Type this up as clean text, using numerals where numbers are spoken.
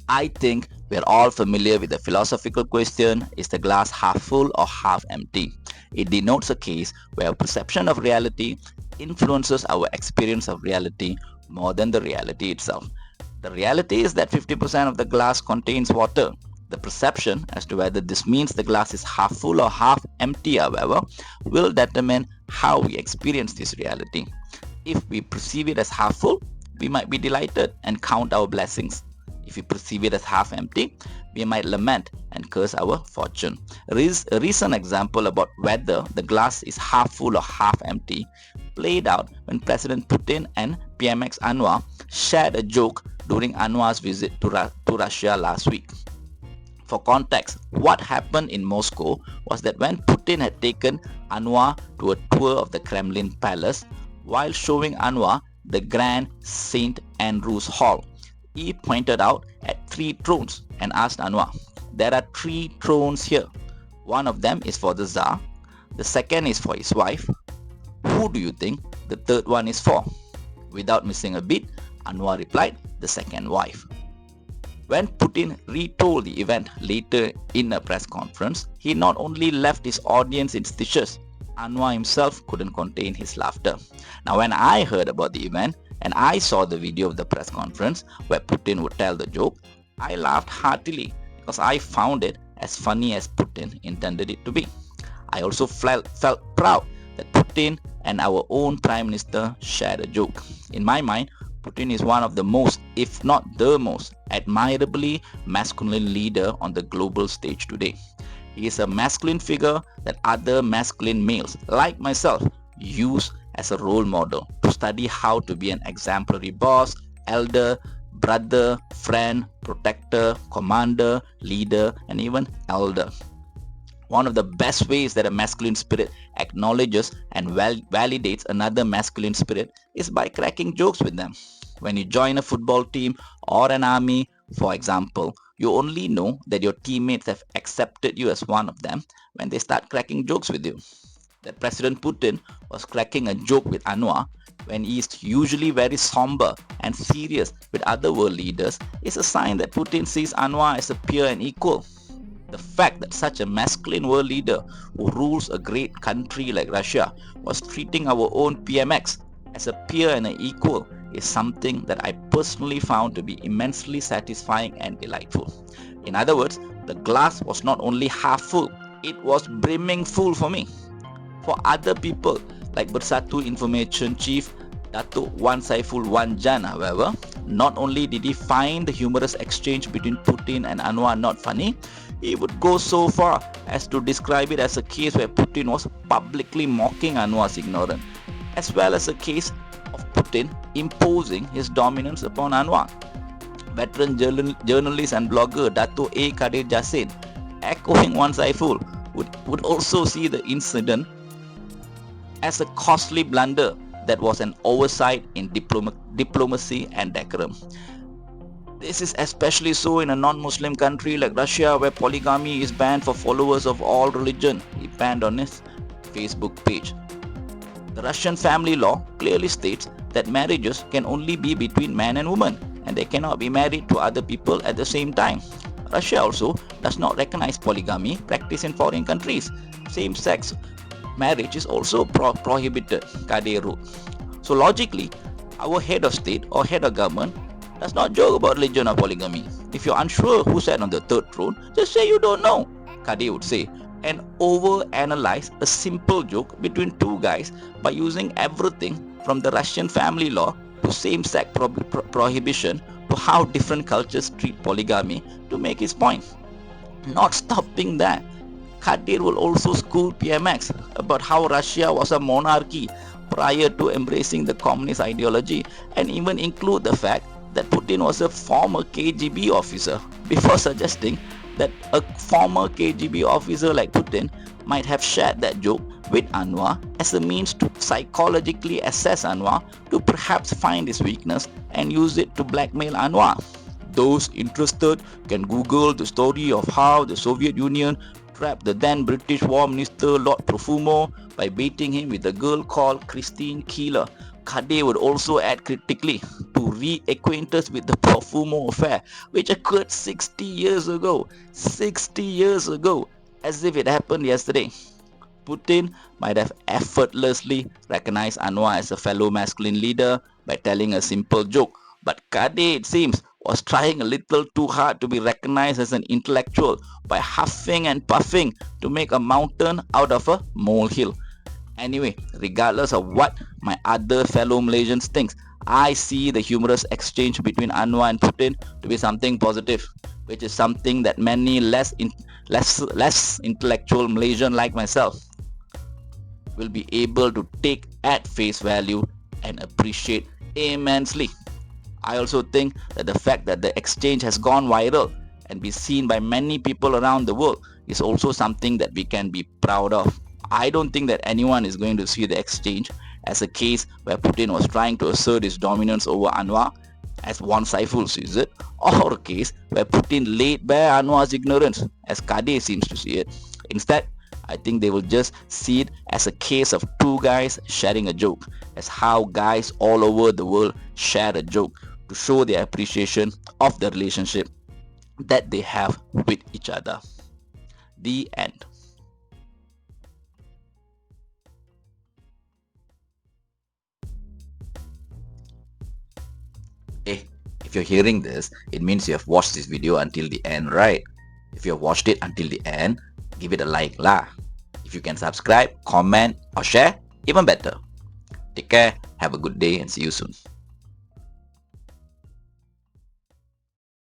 I think we're all familiar with the philosophical question, is the glass half full or half empty? It denotes a case where our perception of reality influences our experience of reality more than the reality itself. The reality is that 50% of the glass contains water. The perception as to whether this means the glass is half full or half empty, however, will determine how we experience this reality. If we perceive it as half full, we might be delighted and count our blessings. If we perceive it as half empty, we might lament and curse our fortune. A recent example about whether the glass is half full or half empty played out when President Putin and PMX Anwar shared a joke during Anwar's visit to Russia last week. For context, what happened in Moscow was that when Putin had taken Anwar to a tour of the Kremlin palace, while showing Anwar the Grand St. Andrew's Hall, he pointed out at 3 thrones and asked Anwar, "There are 3 thrones here. One of them is for the Tsar, the second is for his wife. Who do you think the third one is for?" Without missing a beat, Anwar replied, "The second wife." When Putin retold the event later in a press conference, he not only left his audience in stitches, Anwar himself couldn't contain his laughter. Now, when I heard about the event and I saw the video of the press conference where Putin would tell the joke, I laughed heartily because I found it as funny as Putin intended it to be. I also felt proud that Putin and our own Prime Minister shared a joke. In my mind, Putin is one of the most, if not the most, admirably masculine leader on the global stage today. He is a masculine figure that other masculine males, like myself, use as a role model to study how to be an exemplary boss, elder, brother, friend, protector, commander, leader, and even elder. One of the best ways that a masculine spirit acknowledges and validates another masculine spirit is by cracking jokes with them. When you join a football team or an army, for example, you only know that your teammates have accepted you as one of them when they start cracking jokes with you. That President Putin was cracking a joke with Anwar when he is usually very somber and serious with other world leaders is a sign that Putin sees Anwar as a peer and equal. The fact that such a masculine world leader who rules a great country like Russia was treating our own PMX as a peer and an equal is something that I personally found to be immensely satisfying and delightful. In other words, the glass was not only half full, it was brimming full for me. For other people like Bersatu Information Chief Datuk Wan Saiful Wan Jan, however, not only did he find the humorous exchange between Putin and Anwar not funny, he would go so far as to describe it as a case where Putin was publicly mocking Anwar's ignorance, as well as a case of Putin imposing his dominance upon Anwar. Veteran journalist and blogger Dato' A. Kadir Jassin, echoing Wan Saiful, would also see the incident as a costly blunder that was an oversight in diplomacy and decorum. This is especially so in a non-Muslim country like Russia, where polygamy is banned for followers of all religion, he banned on his Facebook page. The Russian family law clearly states that marriages can only be between man and woman, and they cannot be married to other people at the same time. Russia also does not recognize polygamy practiced in foreign countries. Same-sex marriage is also prohibited, Kadir wrote. So logically, our head of state or head of government does not joke about religion or polygamy. If you're unsure who sat on the third throne, just say you don't know, Kadir would say, and overanalyze a simple joke between two guys by using everything from the Russian family law to same-sex prohibition to how different cultures treat polygamy to make his point. Not stopping there, Kadir will also school PMX about how Russia was a monarchy prior to embracing the communist ideology, and even include the fact that Putin was a former KGB officer, before suggesting that a former KGB officer like Putin might have shared that joke with Anwar as a means to psychologically assess Anwar to perhaps find his weakness and use it to blackmail Anwar. Those interested can Google the story of how the Soviet Union trapped the then British War Minister Lord Profumo by baiting him with a girl called Christine Keeler, Kade would also add critically to reacquaint us with the Profumo affair, which occurred 60 years ago. 60 years ago, as if it happened yesterday. Putin might have effortlessly recognized Anwar as a fellow masculine leader by telling a simple joke, but Kade, it seems, was trying a little too hard to be recognized as an intellectual by huffing and puffing to make a mountain out of a molehill. Anyway, regardless of what my other fellow Malaysians think, I see the humorous exchange between Anwar and Putin to be something positive, which is something that many less intellectual Malaysian like myself will be able to take at face value and appreciate immensely. I also think that the fact that the exchange has gone viral and be seen by many people around the world is also something that we can be proud of. I don't think that anyone is going to see the exchange as a case where Putin was trying to assert his dominance over Anwar, as one Saiful sees it, or a case where Putin laid bare Anwar's ignorance, as Kade seems to see it. Instead, I think they will just see it as a case of two guys sharing a joke, as how guys all over the world share a joke to show their appreciation of the relationship that they have with each other. The end. If you're hearing this, it means you have watched this video until the end, right? If you have watched it until the end, give it a like lah. If you can subscribe, comment or share, even better. Take care, have a good day and see you soon.